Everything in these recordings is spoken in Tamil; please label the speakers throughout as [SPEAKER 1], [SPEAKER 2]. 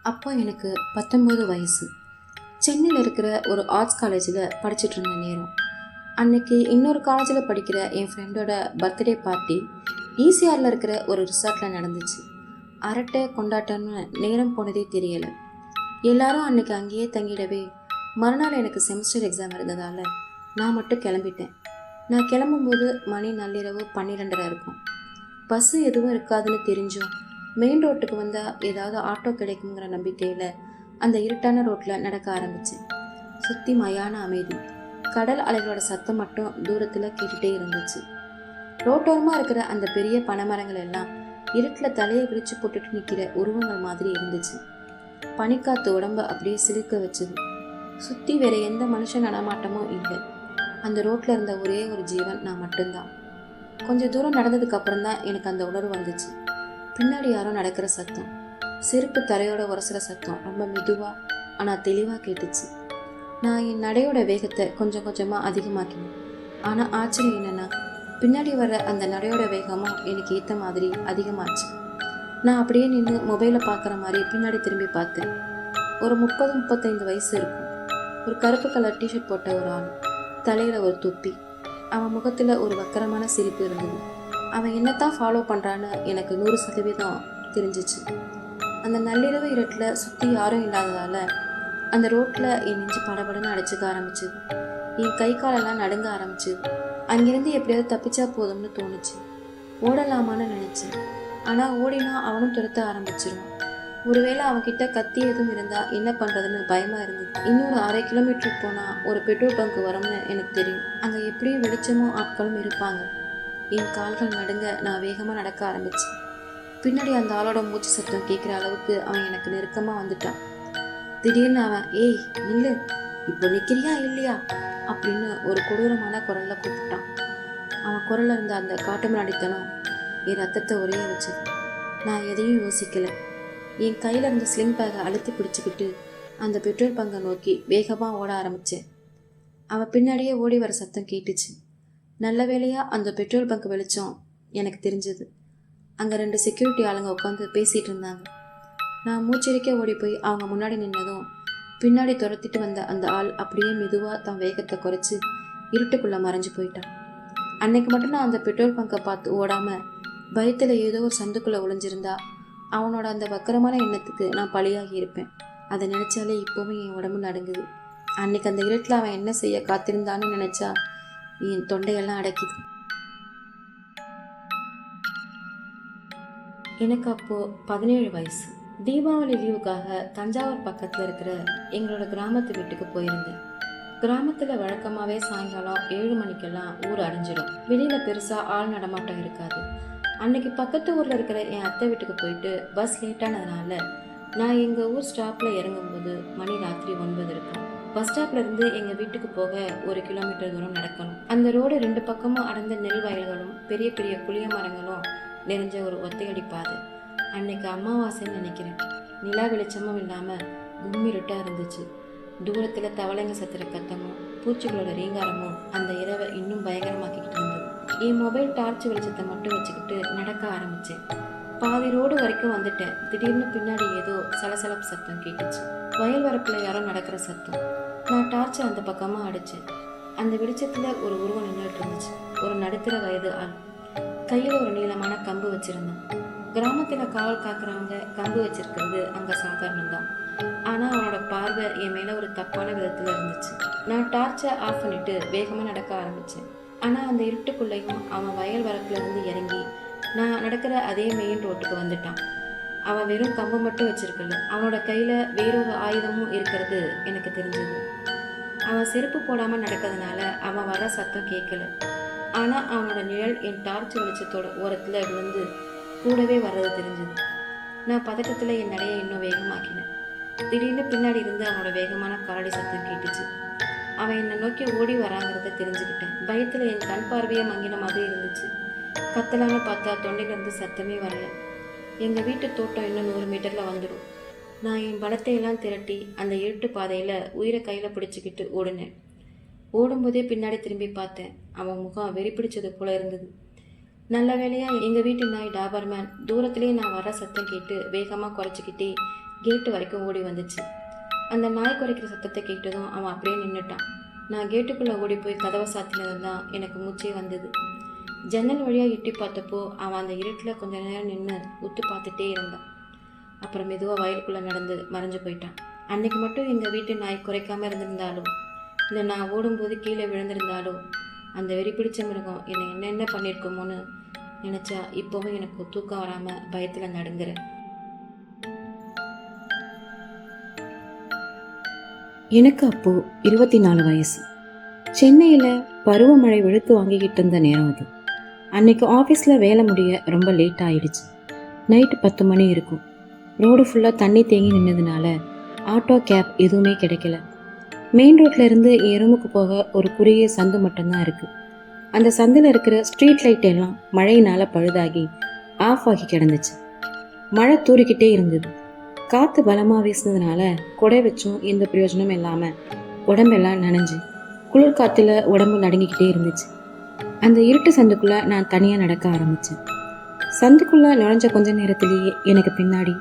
[SPEAKER 1] அப்போ எனக்கு 19 வயசு. சென்னையில் இருக்கிற ஒரு ஆர்ட்ஸ் காலேஜில் படிச்சுட்டு இருந்த நேரம். அன்னைக்கு இன்னொரு காலேஜில் படிக்கிற என் ஃப்ரெண்டோட பர்த்டே பார்ட்டி ஈசிஆரில் இருக்கிற ஒரு ரிசார்ட்டில் நடந்துச்சு. அரட்டை கொண்டாட்டம்னு நேரம் போனதே தெரியலை. எல்லாரும் அன்னைக்கு அங்கேயே தங்கிடவே மறுநாள் எனக்கு செமஸ்டர் எக்ஸாம் இருந்ததால் நான் மட்டும் கிளம்பிட்டேன். நான் கிளம்பும்போது மணி நள்ளிரவு 12:30 இருக்கும். பஸ்ஸு எதுவும் இருக்காதுன்னு தெரிஞ்சும் மெயின் ரோட்டுக்கு வந்தால் ஏதாவது ஆட்டோ கிடைக்குங்கிற நம்பிக்கையில் அந்த இருட்டான ரோட்டில் நடக்க ஆரம்பித்தேன். சுற்றி மயான அமைதி, கடல் அலைகளோட சத்தம் மட்டும் தூரத்தில் கேட்டுகிட்டே இருந்துச்சு. ரோட்டோரமாக இருக்கிற அந்த பெரிய பனைமரங்கள் எல்லாம் இருட்டில் தலையை விரிச்சு போட்டுட்டு நிற்கிற உருவங்கள் மாதிரி இருந்துச்சு. பனிக்காத்து உடம்பு அப்படியே சிலிர்க்க வச்சுது. சுற்றி வேற எந்த மனுஷன் நடமாட்டமும் இல்லை. அந்த ரோட்டில் இருந்த ஒரே ஒரு ஜீவன் நான் மட்டும்தான். கொஞ்சம் தூரம் நடந்ததுக்கு அப்புறம் தான் எனக்கு அந்த உணர்வு வந்துச்சு. பின்னாடி யாரோ நடக்கிற சத்தம், செருப்பு தரையோட உரசுற சத்தம் ரொம்ப மெதுவாக ஆனால் தெளிவாக கேட்டுச்சு. நான் என் நடையோட வேகத்தை கொஞ்சம் கொஞ்சமாக அதிகமாக்கினேன். ஆனால் ஆச்சரியம் என்னென்னா, பின்னாடி வர்ற அந்த நடையோட வேகமும் எனக்கு ஏற்ற மாதிரி அதிகமாச்சு. நான் அப்படியே நின்று மொபைலை பார்க்குற மாதிரி பின்னாடி திரும்பி பார்த்தேன். ஒரு 30-35 வயசு இருக்கும். ஒரு கருப்பு கலர் டிஷர்ட் போட்ட ஒரு ஆள், தலையில் ஒரு தொப்பி. அவன் முகத்தில் ஒரு வக்கரமான சிரிப்பு இருந்தது. அவன் என்னத்தான் ஃபாலோ பண்ணுறான்னு எனக்கு 100% தெரிஞ்சிச்சு. அந்த நள்ளிரவு இருட்டில் சுற்றி யாரும் இல்லாததால் அந்த ரோட்டில் என் நெஞ்சு படபடன்னு அடைச்சிக்க ஆரம்பிச்சுது. என் கை காலெல்லாம் நடுங்க ஆரம்பிச்சுது. அங்கேருந்து எப்படியாவது தப்பிச்சா போதும்னு தோணுச்சு. ஓடலாமான்னு நினச்சேன். ஆனால் ஓடினா அவனும் துரத்த ஆரம்பிச்சிருவான். ஒருவேளை அவன்கிட்ட கத்தி எதுவும் இருந்தால் என்ன பண்ணுறதுன்னு பயமாக இருந்தது. இன்னொரு 1/2 கிலோமீட்டருக்கு போனால் ஒரு பெட்ரோல் பங்க் வரும்னு எனக்கு தெரியும். அங்கே எப்படியும் வெளிச்சமும் ஆட்களும் இருப்பாங்க. என் கால்கள் நடுங்க நான் வேகமாக நடக்க ஆரம்பித்தேன். பின்னாடி அந்த ஆளோட மூச்சு சத்தம் கேட்குற அளவுக்கு அவன் எனக்கு நெருக்கமாக வந்துட்டான். திடீர்னு அவன், ஏய் நில்லு, இப்போ நிற்கிறியா இல்லையா அப்படின்னு ஒரு கொடூரமான குரலில் கூப்பிட்டான். அவன் குரலில் இருந்த அந்த காட்டு முன்னாடித்தனம் என் ரத்தத்தை உரைய வச்சது. நான் எதையும் யோசிக்கலை. என் கையில் இருந்த ஸ்லிங் பேக்கை அழுத்தி பிடிச்சிக்கிட்டு அந்த பெட்ரோல் பங்கை நோக்கி வேகமாக ஓட ஆரம்பித்தேன். அவன் பின்னாடியே ஓடி வர சத்தம் கேட்டுச்சு. நல்ல வேளையாக அந்த பெட்ரோல் பங்க் வெளிச்சம் எனக்கு தெரிஞ்சது. அங்கே 2 செக்யூரிட்டி ஆளுங்க உட்காந்து பேசிகிட்டு இருந்தாங்க. நான் மூச்சரிக்க ஓடி போய் அவங்க முன்னாடி நின்னதும் பின்னாடி துரத்திட்டு வந்த அந்த ஆள் அப்படியே மெதுவாக தன் வேகத்தை குறைச்சி இருட்டுக்குள்ளே மறைஞ்சு போயிட்டான். அன்னைக்கு மட்டும் நான் அந்த பெட்ரோல் பங்கை பார்த்து ஓடாமல் பயத்தில் ஏதோ ஒரு சந்துக்குள்ளே ஒளிஞ்சிருந்தா அவனோட அந்த வக்கரமான எண்ணத்துக்கு நான் பலியாகி இருப்பேன். அதை நினச்சாலே இப்போவும் என் உடம்பு நடுங்குது. அன்னைக்கு அந்த இருட்டில் அவன் என்ன செய்ய காத்திருந்தான்னு நினச்சா என் தொண்டையெல்லாம் அடைக்குது. எனக்கு அப்போது 17 வயசு. தீபாவளி லீவுக்காக தஞ்சாவூர் பக்கத்தில் இருக்கிற எங்களோட கிராமத்து வீட்டுக்கு போயிருந்தேன். கிராமத்தில் வழக்கமாகவே சாயங்காலம் 7 மணிக்கெல்லாம் ஊர் அடைஞ்சிடும். வெளியில் பெருசாக ஆள் நடமாட்டம் இருக்காது. அன்னைக்கு பக்கத்து ஊரில் இருக்கிற என் அத்தை வீட்டுக்கு போயிட்டு பஸ் லேட்டானதுனால நான் எங்கள் ஊர் ஸ்டாப்பில் இறங்கும்போது மணி ராத்திரி 9 இருக்கும். பஸ் ஸ்டாப்ல இருந்து எங்கள் வீட்டுக்கு போக 1 கிலோமீட்டர் தூரம் நடக்கணும். அந்த ரோடு 2 பக்கமும் அடர்ந்த நெல் வயல்களும் பெரிய பெரிய புளிய மரங்களும் நிறைஞ்ச ஒரு ஒத்தையடி பாதை. அன்னைக்கு அமாவாசைன்னு நினைக்கிறேன். நிலா வெளிச்சமும் இல்லாமல் கும்மிருட்டாக இருந்துச்சு. தூரத்தில் தவளைங்க சத்துற கத்தமும் பூச்சிகளோட ரீங்காரமும் அந்த இரவை இன்னும் பயங்கரமாக்கிக்கிட்டு இருந்தது. என் மொபைல் டார்ச் வெளிச்சத்தை மட்டும் வச்சுக்கிட்டு நடக்க ஆரம்பித்தேன். பாதி ரோடு வரைக்கும் வந்துட்டேன். திடீர்னு பின்னாடி ஏதோ சலசலப்பு சத்தம் கேட்டுச்சு. வயல் வரப்பில் யாரோ நடக்கிற சத்தம். நான் டார்ச்சை அந்த பக்கமாக அடித்தேன். அந்த வெளிச்சத்தில் ஒரு உருவம் நின்றுட்டு இருந்துச்சு. ஒரு நடுத்தர வயது ஆள். கையில் ஒரு நீளமான கம்பு வச்சுருந்தான். கிராமத்தில் காவல் காக்குறவங்க கம்பு வச்சிருக்கிறது அங்கே சாதாரணம்தான். ஆனால் அவனோட பார்வை என் மேலே ஒரு தப்பான விதத்தில் இருந்துச்சு. நான் டார்ச்சை ஆஃப் பண்ணிட்டு வேகமாக நடக்க ஆரம்பித்தேன். ஆனால் அந்த இருட்டுக்குள்ளேயும் அவன் வயல் வரப்புலேருந்து இறங்கி நான் நடக்கிற அதே மெயின் ரோட்டுக்கு வந்துட்டான். அவன் வெறும் கம்பு மட்டும் வச்சிருக்கல, அவனோட கையில் வேறொரு ஆயுதமும் இருக்கிறது எனக்கு தெரிஞ்சது. அவன் செருப்பு போடாமல் நடக்கிறதுனால அவன் வர சத்தம் கேட்கல. ஆனால் அவனோட நிழல் என் டார்ச் வெளிச்சத்தோட ஓரத்தில் விழுந்து கூடவே வர்றது தெரிஞ்சது. நான் பதட்டத்தில் என் நடையை இன்னும் வேகமாக்கினேன். திடீர்னு பின்னாடி இருந்து அவனோட வேகமான காலடி சத்தம் கேட்டுச்சு. அவன் என்னை நோக்கி ஓடி வராங்கிறத தெரிஞ்சுக்கிட்டேன். பயத்தில் என் கண் பார்வையை மங்கின மாதிரி இருந்துச்சு. கத்தலான்னு பார்த்தா தொண்டையிலிருந்து சத்தமே வரல. எங்கள் வீட்டு தோட்டம் இன்னும் 100 மீட்டரில் வந்துடும். நான் என் பலத்தையெல்லாம் திரட்டி அந்த இருட்டு பாதையில் உயிரை கையில் பிடிச்சிக்கிட்டு ஓடினேன். ஓடும்போதே பின்னாடி திரும்பி பார்த்தேன். அவன் முகம் வெறி பிடிச்சது போல இருந்தது. நல்ல வேளையாக எங்கள் வீட்டு நாய் டாபர்மேன் தூரத்துலேயே நான் வர சத்தம் கேட்டு வேகமாக குறைச்சிக்கிட்டே கேட்டு வரைக்கும் ஓடி வந்துச்சு. அந்த நாய் குறைக்கிற சத்தத்தை கேட்டதும் அவன் அப்படியே நின்றுட்டான். நான் கேட்டுக்குள்ளே ஓடி போய் கதவை சாத்தினது தான் எனக்கு மூச்சே வந்தது. ஜன்னல் வழியாக எட்டி பார்த்தப்போ அவன் அந்த இருட்டில் கொஞ்ச நேரம் நின்று உத்து பார்த்துட்டே இருந்தான். அப்புறம் மெதுவாக வயலுக்குள்ளே நடந்து மறைஞ்சு போயிட்டான். அன்னைக்கு மட்டும் எங்கள் வீட்டு நாய் குறைக்காமல் இருந்திருந்தாலும், இல்லை நான் ஓடும்போது கீழே விழுந்திருந்தாலும், அந்த வெறி பிடிச்ச மிருகம் என்னை என்னென்ன பண்ணியிருக்கோமோன்னு நினச்சா இப்போவும் எனக்கு தூக்கம் வராமல் பயத்தில் நடுங்குறேன். எனக்கு அப்போது 24 வயசு. சென்னையில் பருவமழை வெளுத்து வாங்கிக்கிட்டு இருந்த நேரம் அது. அன்னைக்கு ஆஃபீஸில் வேலை முடிய ரொம்ப லேட் ஆகிடுச்சு. நைட்டு 10 மணி இருக்கும். ரோடு ஃபுல்லாக தண்ணி தேங்கி நின்னதுனால ஆட்டோ கேப் எதுவுமே கிடைக்கல. மெயின் ரோட்டில் இருந்து என் ரூமுக்கு போக ஒரு குறுகிய சந்து மட்டும்தான் இருக்குது. அந்த சந்தில் இருக்கிற ஸ்ட்ரீட் லைட் எல்லாம் மழையினால் பழுதாகி ஆஃப் ஆகி கிடந்துச்சு. மழை தூரிக்கிட்டே இருந்தது. காற்று பலமாக வீசினதுனால கொடை வச்சும் எந்த பிரயோஜனமும் இல்லாமல் உடம்பெல்லாம் நனைஞ்சு குளிர் காற்றுல உடம்பு நடுங்கிக்கிட்டே இருந்துச்சு. அந்த இருட்டு சந்துக்குள்ளே நான் தனியாக நடக்க ஆரம்பித்தேன். சந்துக்குள்ளே நுழைஞ்ச கொஞ்ச நேரத்திலேயே எனக்கு பின்னாடி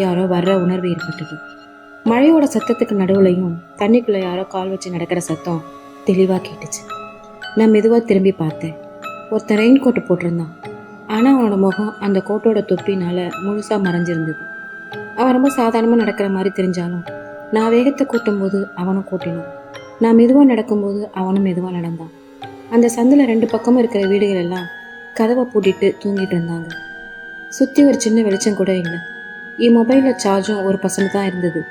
[SPEAKER 1] யாரோ வர்ற உணர்வு ஏற்பட்டது. மழையோட சத்தத்துக்கு நடுவுலையும் தண்ணிக்குள்ளே யாரோ கால் வச்சு நடக்கிற சத்தம் தெளிவாக கேட்டுச்சு. நான் மெதுவாக திரும்பி பார்த்தேன். ஒருத்தன் ரெயின் கோட்டு போட்டிருந்தான். ஆனால் அவனோட முகம் அந்த கோட்டோட தொப்பினால் முழுசாக மறைஞ்சிருந்தது. அவன் ரொம்ப சாதாரணமாக நடக்கிற மாதிரி தெரிஞ்சாலும் நான் வேகத்தை கூட்டும்போது அவனும் கூட்டினான். நான் மெதுவாக நடக்கும்போது அவனும் மெதுவாக நடந்தான். அந்த சந்தில் 2 பக்கமும் இருக்கிற வீடுகள் எல்லாம் கதவை பூட்டிட்டு தூங்கிட்டு இருந்தாங்க. சுற்றி ஒரு சின்ன வெளிச்சம் கூட இல்லை. என் மொபைலில் சார்ஜும் 1% தான் இருந்தது.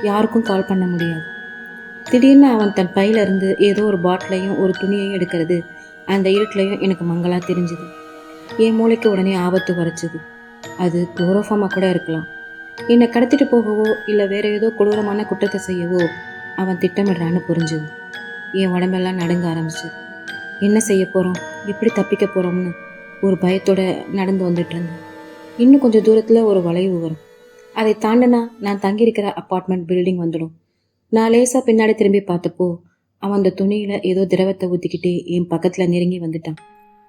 [SPEAKER 1] யாருக்கும் கால் பண்ண முடியாது. திடீர்னு அவன் தன் பையிலிருந்து ஏதோ ஒரு பாட்டிலையும் ஒரு துணியையும் எடுக்கிறது அந்த இருட்டிலையும் எனக்கு மங்களாக தெரிஞ்சுது. என் மூளைக்கு உடனே ஆபத்து வரைச்சிது. அது குளோரோஃபார்மாக கூட இருக்கலாம். என்னை கடத்திட்டு போகவோ இல்லை வேற ஏதோ கொடூரமான குற்றத்தை செய்யவோ அவன் திட்டமிடுறான்னு புரிஞ்சுது. என் உடம்பெல்லாம் நடுங்க ஆரம்பிச்சு. என்ன செய்ய போகிறோம், எப்படி தப்பிக்க போகிறோம்னு ஒரு பயத்தோட நடந்து வந்துட்டு இருந்தேன். இன்னும் கொஞ்சம் தூரத்தில் ஒரு வளைவு வரும். அதை தாண்டினா நான் தங்கியிருக்கிற அப்பார்ட்மெண்ட் பில்டிங் வந்துடும். நான் லேசாக பின்னாடி திரும்பி பார்த்தப்போ அவன் அந்த துணியில் ஏதோ திரவத்தை ஊற்றிக்கிட்டே என் பக்கத்தில் நெருங்கி வந்துட்டான்.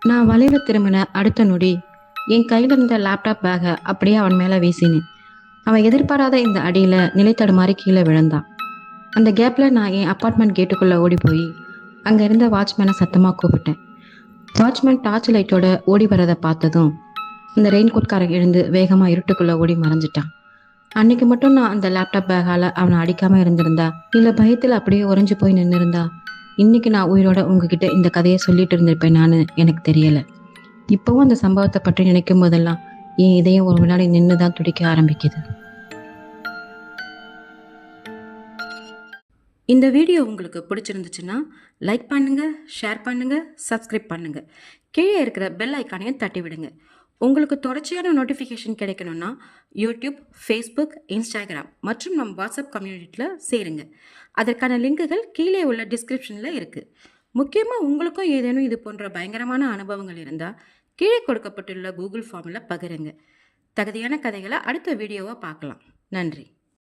[SPEAKER 1] நான் வளைவு திரும்பின அடுத்த நொடி என் கையில் இருந்த லேப்டாப் பேக்கை அப்படியே அவன் மேலே வீசினேன். அவன் எதிர்பாராத இந்த அடியில் நிலைத்தடுமாறி கீழே விழுந்தான். அந்த கேப்பில் நான் என் அப்பார்ட்மெண்ட் கேட்டுக்குள்ளே ஓடி போய் அங்கே இருந்த வாட்ச்மேனை சத்தமாக கூப்பிட்டேன். வாட்ச்மேன் டார்ச் லைட்டோட ஓடி வரதை பார்த்ததும் அந்த ரெயின் கோட்காரன் எழுந்து வேகமாக இருட்டுக்குள்ளே ஓடி மறைஞ்சிட்டான். அன்னைக்கு மட்டும் நான் அந்த லேப்டாப் பேக்கால் அவனை அடிக்காமல் இருந்திருந்தா, இல்லை பயத்தில் அப்படியே உறைஞ்சி போய் நின்று இருந்தா, இன்னைக்கு நான் உயிரோட உங்ககிட்ட இந்த கதையை சொல்லிட்டு இருந்திருப்பேன் நான். எனக்கு தெரியலை. இப்போவும் அந்த சம்பவத்தை பற்றி நினைக்கும் போதெல்லாம் என் இதயம் ஒரு வினாடி நின்று தான் துடிக்க ஆரம்பிக்குது. இந்த வீடியோ உங்களுக்கு பிடிச்சிருந்துச்சுன்னா லைக் பண்ணுங்கள், ஷேர் பண்ணுங்கள், சப்ஸ்கிரைப் பண்ணுங்கள். கீழே இருக்கிற பெல் ஐக்கானையும் தட்டி விடுங்க. உங்களுக்கு தொடர்ச்சியான நோட்டிஃபிகேஷன் கிடைக்கணும்னா யூடியூப், ஃபேஸ்புக், இன்ஸ்டாகிராம் மற்றும் நம் வாட்ஸ்அப் கம்யூனிட்டியில் சேருங்க. அதற்கான லிங்குகள் கீழே உள்ள டிஸ்கிரிப்ஷனில் இருக்குது. முக்கியமாக உங்களுக்கும் ஏதேனும் இது போன்ற பயங்கரமான அனுபவங்கள் இருந்தால் கீழே கொடுக்கப்பட்டுள்ள கூகுள் ஃபார்மில் பகிருங்க. தகுதியான கதைகளை அடுத்த வீடியோவை பார்க்கலாம். நன்றி.